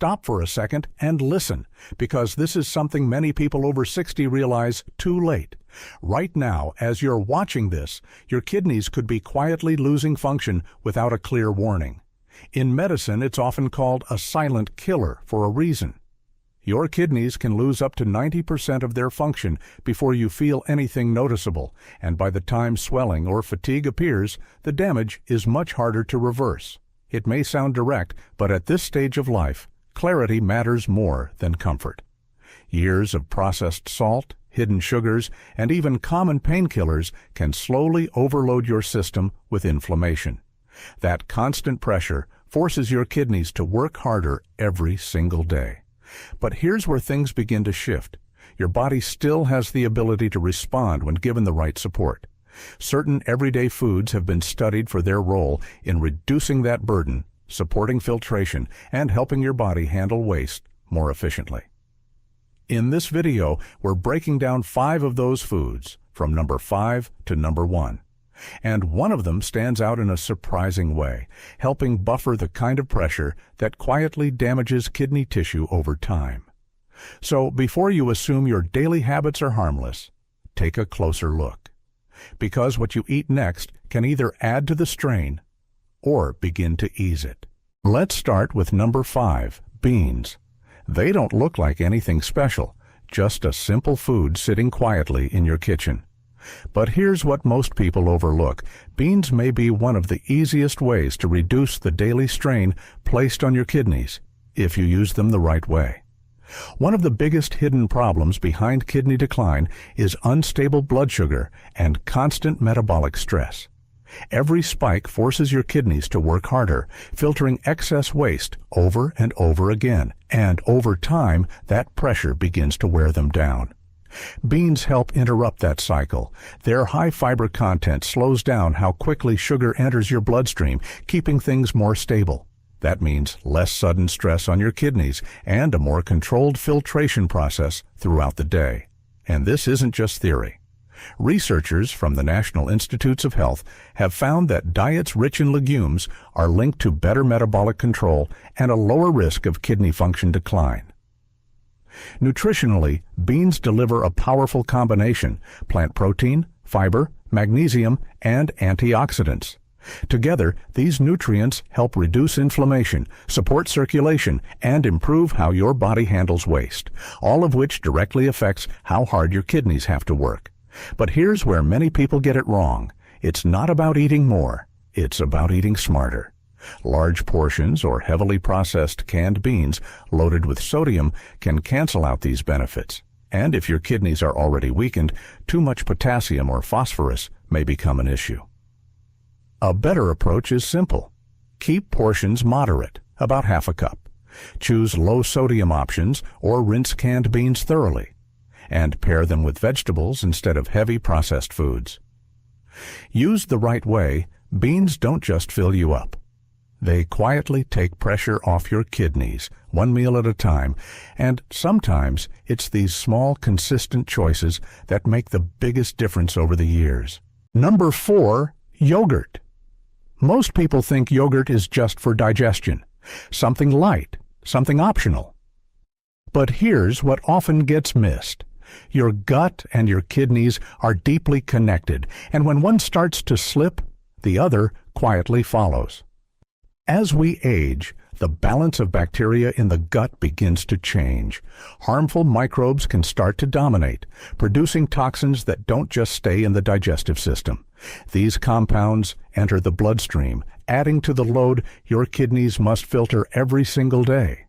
stop for a second and listen, because this is something many people over 60 realize too late. Right now, as you're watching this, your kidneys could be quietly losing function without a clear warning. In medicine, it's often called a silent killer for a reason. Your kidneys can lose up to 90% of their function before you feel anything noticeable, and by the time swelling or fatigue appears, the damage is much harder to reverse. It may sound direct, but at this stage of life, clarity matters more than comfort. Years of processed salt, hidden sugars, and even common painkillers can slowly overload your system with inflammation. That constant pressure forces your kidneys to work harder every single day. But here's where things begin to shift. Your body still has the ability to respond when given the right support. Certain everyday foods have been studied for their role in reducing that burden, supporting filtration, and helping your body handle waste more efficiently. In this video, we're breaking down 5 of those foods, from number 5 to number 1. And one of them stands out in a surprising way, helping buffer the kind of pressure that quietly damages kidney tissue over time. So before you assume your daily habits are harmless, take a closer look. Because what you eat next can either add to the strain or begin to ease it. Let's start with number 5, beans. They don't look like anything special, just a simple food sitting quietly in your kitchen. But here's what most people overlook. Beans may be one of the easiest ways to reduce the daily strain placed on your kidneys, if you use them the right way. One of the biggest hidden problems behind kidney decline is unstable blood sugar and constant metabolic stress. Every spike forces your kidneys to work harder, filtering excess waste over and over again, and over time, that pressure begins to wear them down. Beans help interrupt that cycle. Their high fiber content slows down how quickly sugar enters your bloodstream, keeping things more stable. That means less sudden stress on your kidneys and a more controlled filtration process throughout the day. And this isn't just theory. Researchers from the National Institutes of Health have found that diets rich in legumes are linked to better metabolic control and a lower risk of kidney function decline. Nutritionally, beans deliver a powerful combination: plant protein, fiber, magnesium, and antioxidants. Together, these nutrients help reduce inflammation, support circulation, and improve how your body handles waste, all of which directly affects how hard your kidneys have to work. But here's where many people get it wrong. It's not about eating more, it's about eating smarter. Large portions or heavily processed canned beans loaded with sodium can cancel out these benefits. And if your kidneys are already weakened, too much potassium or phosphorus may become an issue. A better approach is simple. Keep portions moderate, about half a cup. Choose low sodium options or rinse canned beans thoroughly. And pair them with vegetables instead of heavy processed foods. Used the right way, beans don't just fill you up. They quietly take pressure off your kidneys, one meal at a time, and sometimes it's these small, consistent choices that make the biggest difference over the years. Number 4, yogurt. Most people think yogurt is just for digestion, something light, something optional. But here's what often gets missed. Your gut and your kidneys are deeply connected, and when one starts to slip, the other quietly follows. As we age, the balance of bacteria in the gut begins to change. Harmful microbes can start to dominate, producing toxins that don't just stay in the digestive system. These compounds enter the bloodstream, adding to the load your kidneys must filter every single day.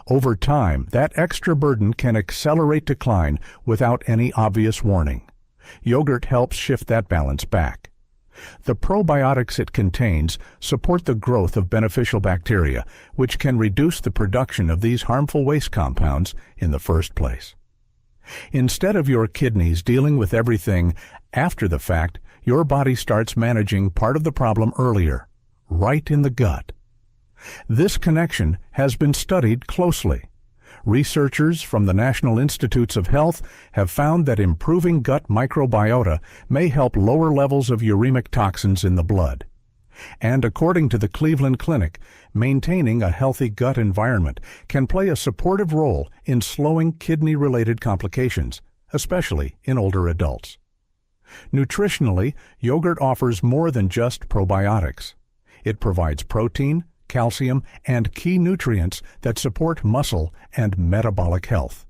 Over time, that extra burden can accelerate decline without any obvious warning. Yogurt helps shift that balance back. The probiotics it contains support the growth of beneficial bacteria, which can reduce the production of these harmful waste compounds in the first place. Instead of your kidneys dealing with everything after the fact, your body starts managing part of the problem earlier, right in the gut. This connection has been studied closely. Researchers from the National Institutes of Health have found that improving gut microbiota may help lower levels of uremic toxins in the blood. And according to the Cleveland Clinic, maintaining a healthy gut environment can play a supportive role in slowing kidney-related complications, especially in older adults. Nutritionally, yogurt offers more than just probiotics. It provides protein, calcium, and key nutrients that support muscle and metabolic health.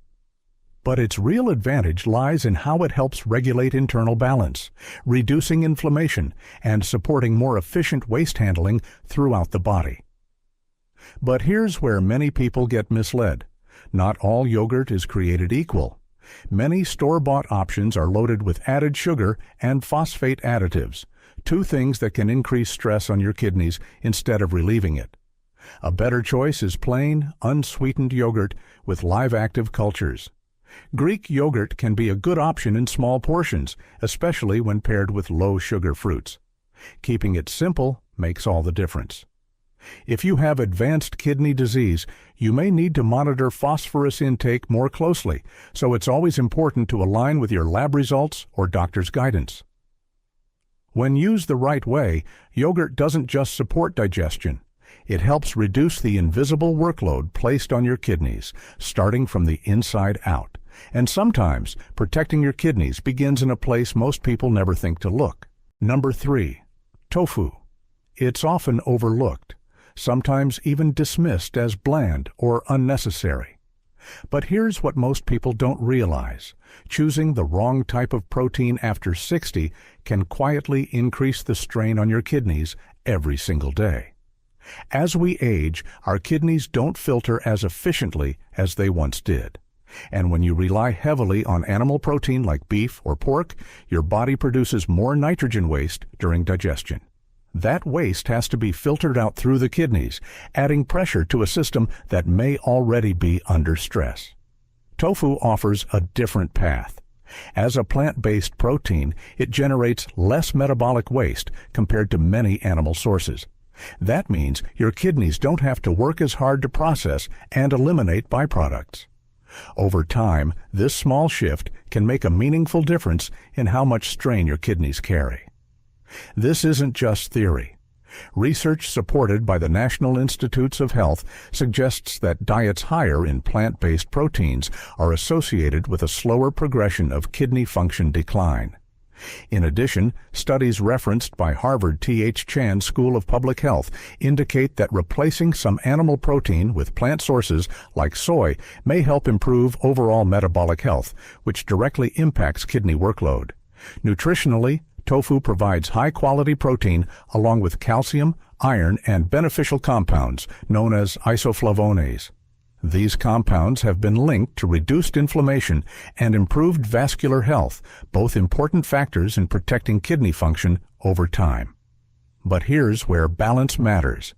But its real advantage lies in how it helps regulate internal balance, reducing inflammation, and supporting more efficient waste handling throughout the body. But here's where many people get misled. Not all yogurt is created equal. Many store-bought options are loaded with added sugar and phosphate additives, two things that can increase stress on your kidneys instead of relieving it. A better choice is plain, unsweetened yogurt with live-active cultures. Greek yogurt can be a good option in small portions, especially when paired with low-sugar fruits. Keeping it simple makes all the difference. If you have advanced kidney disease, you may need to monitor phosphorus intake more closely, so it's always important to align with your lab results or doctor's guidance. When used the right way, yogurt doesn't just support digestion. It helps reduce the invisible workload placed on your kidneys, starting from the inside out. And sometimes, protecting your kidneys begins in a place most people never think to look. Number 3. Tofu. It's often overlooked, sometimes even dismissed as bland or unnecessary. But here's what most people don't realize. Choosing the wrong type of protein after 60 can quietly increase the strain on your kidneys every single day. As we age, our kidneys don't filter as efficiently as they once did. And when you rely heavily on animal protein like beef or pork, your body produces more nitrogen waste during digestion. That waste has to be filtered out through the kidneys, adding pressure to a system that may already be under stress. Tofu offers a different path. As a plant-based protein, it generates less metabolic waste compared to many animal sources. That means your kidneys don't have to work as hard to process and eliminate byproducts. Over time, this small shift can make a meaningful difference in how much strain your kidneys carry. This isn't just theory. Research supported by the National Institutes of Health suggests that diets higher in plant-based proteins are associated with a slower progression of kidney function decline. In addition, studies referenced by Harvard T.H. Chan School of Public Health indicate that replacing some animal protein with plant sources like soy may help improve overall metabolic health, which directly impacts kidney workload. Nutritionally, tofu provides high-quality protein along with calcium, iron, and beneficial compounds known as isoflavones. These compounds have been linked to reduced inflammation and improved vascular health, both important factors in protecting kidney function over time. But here's where balance matters.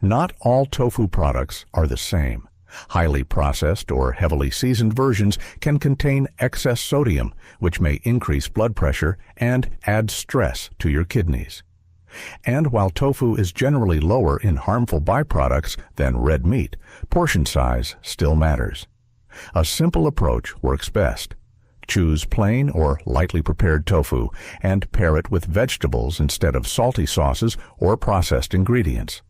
Not all tofu products are the same. Highly processed or heavily seasoned versions can contain excess sodium, which may increase blood pressure and add stress to your kidneys. And while tofu is generally lower in harmful byproducts than red meat, portion size still matters. A simple approach works best. Choose plain or lightly prepared tofu and pair it with vegetables instead of salty sauces or processed ingredients.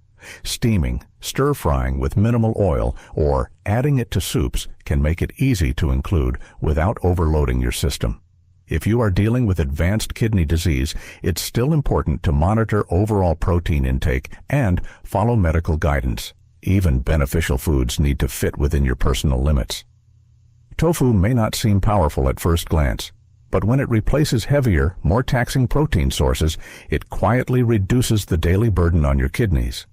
Steaming, stir-frying with minimal oil, or adding it to soups can make it easy to include without overloading your system. If you are dealing with advanced kidney disease, it's still important to monitor overall protein intake and follow medical guidance. Even beneficial foods need to fit within your personal limits. Tofu may not seem powerful at first glance, but when it replaces heavier, more taxing protein sources, it quietly reduces the daily burden on your kidneys.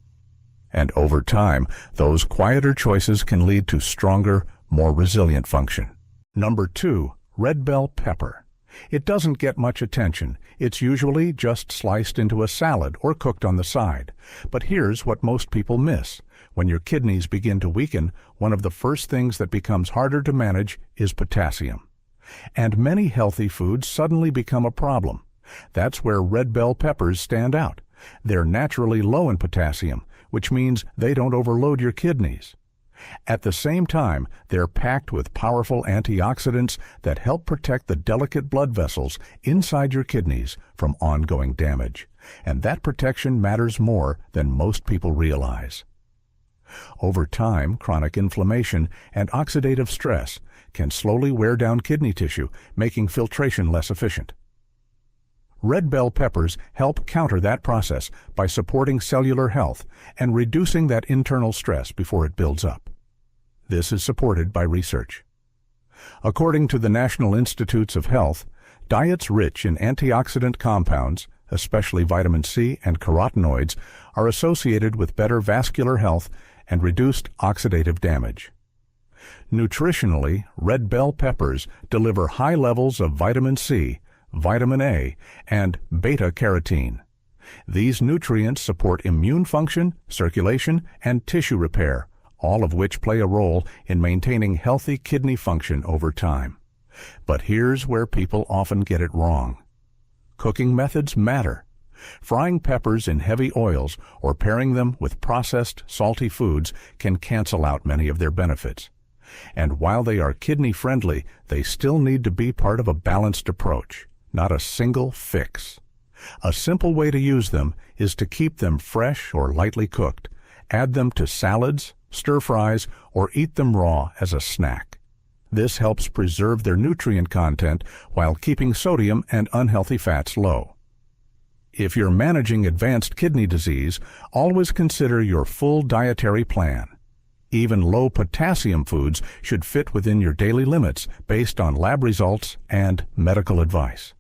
And over time, those quieter choices can lead to stronger, more resilient function. Number 2, red bell pepper. It doesn't get much attention. It's usually just sliced into a salad or cooked on the side. But here's what most people miss. When your kidneys begin to weaken, one of the first things that becomes harder to manage is potassium. And many healthy foods suddenly become a problem. That's where red bell peppers stand out. They're naturally low in potassium, which means they don't overload your kidneys. At the same time, they're packed with powerful antioxidants that help protect the delicate blood vessels inside your kidneys from ongoing damage. And that protection matters more than most people realize. Over time, chronic inflammation and oxidative stress can slowly wear down kidney tissue, making filtration less efficient. Red bell peppers help counter that process by supporting cellular health and reducing that internal stress before it builds up. This is supported by research. According to the National Institutes of Health, diets rich in antioxidant compounds, especially vitamin C and carotenoids, are associated with better vascular health and reduced oxidative damage. Nutritionally, red bell peppers deliver high levels of vitamin C, vitamin A, and beta-carotene. These nutrients support immune function, circulation, and tissue repair, all of which play a role in maintaining healthy kidney function over time. But here's where people often get it wrong. Cooking methods matter. Frying peppers in heavy oils or pairing them with processed, salty foods can cancel out many of their benefits. And while they are kidney-friendly, they still need to be part of a balanced approach, not a single fix. A simple way to use them is to keep them fresh or lightly cooked. Add them to salads, stir-fries, or eat them raw as a snack. This helps preserve their nutrient content while keeping sodium and unhealthy fats low. If you're managing advanced kidney disease, always consider your full dietary plan. Even low potassium foods should fit within your daily limits based on lab results and medical advice.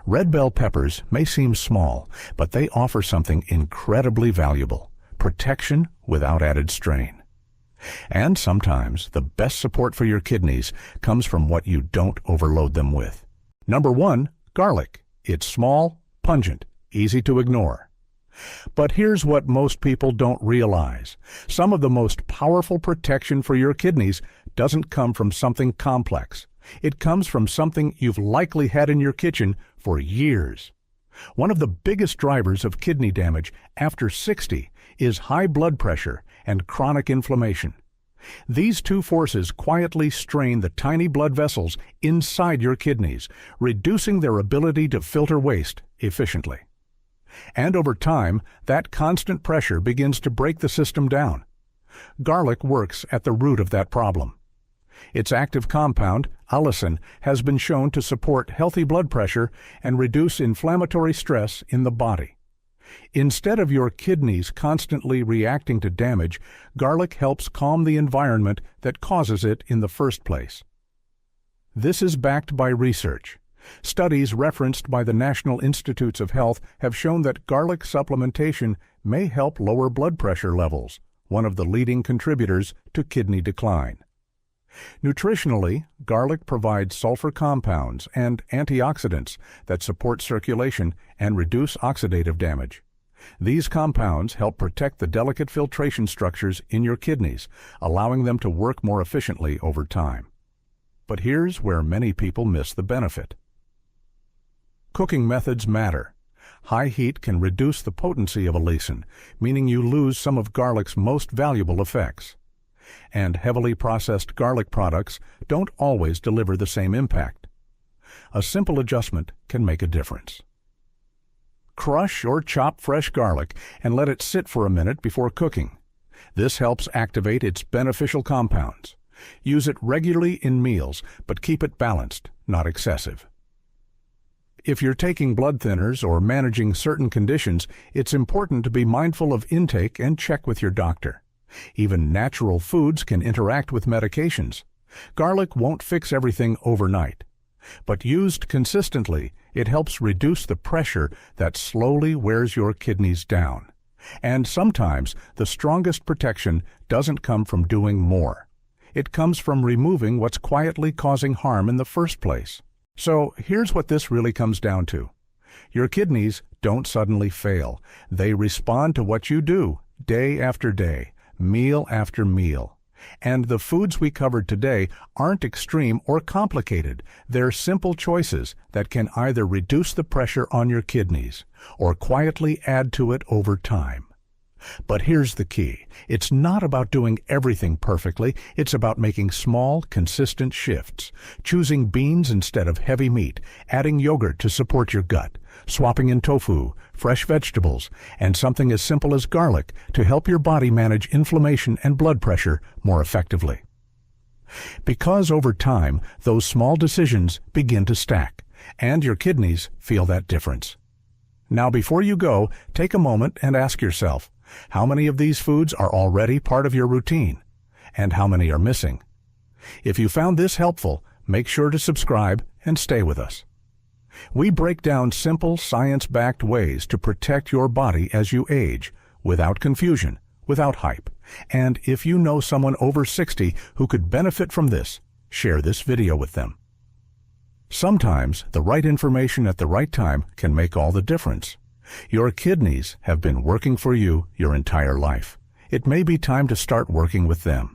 Red bell peppers may seem small, but they offer something incredibly valuable: protection without added strain. And sometimes the best support for your kidneys comes from what you don't overload them with. Number 1, garlic. It's small, pungent, easy to ignore. But here's what most people don't realize. Some of the most powerful protection for your kidneys doesn't come from something complex. It comes from something you've likely had in your kitchen for years. One of the biggest drivers of kidney damage after 60 is high blood pressure and chronic inflammation. These two forces quietly strain the tiny blood vessels inside your kidneys, reducing their ability to filter waste efficiently. And over time, that constant pressure begins to break the system down. Garlic works at the root of that problem. Its active compound, allicin, has been shown to support healthy blood pressure and reduce inflammatory stress in the body. Instead of your kidneys constantly reacting to damage, garlic helps calm the environment that causes it in the first place. This is backed by research. Studies referenced by the National Institutes of Health have shown that garlic supplementation may help lower blood pressure levels, one of the leading contributors to kidney decline. Nutritionally, garlic provides sulfur compounds and antioxidants that support circulation and reduce oxidative damage. These compounds help protect the delicate filtration structures in your kidneys, allowing them to work more efficiently over time. But here's where many people miss the benefit. Cooking methods matter. High heat can reduce the potency of allicin, meaning you lose some of garlic's most valuable effects. And heavily processed garlic products don't always deliver the same impact. A simple adjustment can make a difference. Crush or chop fresh garlic and let it sit for a minute before cooking. This helps activate its beneficial compounds. Use it regularly in meals, but keep it balanced, not excessive. If you're taking blood thinners or managing certain conditions, it's important to be mindful of intake and check with your doctor. Even natural foods can interact with medications. Garlic won't fix everything overnight, but used consistently, it helps reduce the pressure that slowly wears your kidneys down. And sometimes the strongest protection doesn't come from doing more. It comes from removing what's quietly causing harm in the first place. So here's what this really comes down to. Your kidneys don't suddenly fail. They respond to what you do day after day, meal after meal. And the foods we covered today aren't extreme or complicated. They're simple choices that can either reduce the pressure on your kidneys or quietly add to it over time. But here's the key. It's not about doing everything perfectly. It's about making small, consistent shifts. Choosing beans instead of heavy meat, adding yogurt to support your gut, swapping in tofu, fresh vegetables, and something as simple as garlic to help your body manage inflammation and blood pressure more effectively. Because over time, those small decisions begin to stack, and your kidneys feel that difference. Now, before you go, take a moment and ask yourself, how many of these foods are already part of your routine? And how many are missing? If you found this helpful, make sure to subscribe and stay with us. We break down simple, science-backed ways to protect your body as you age, without confusion, without hype. And if you know someone over 60 who could benefit from this, share this video with them. Sometimes the right information at the right time can make all the difference. Your kidneys have been working for you your entire life. It may be time to start working with them.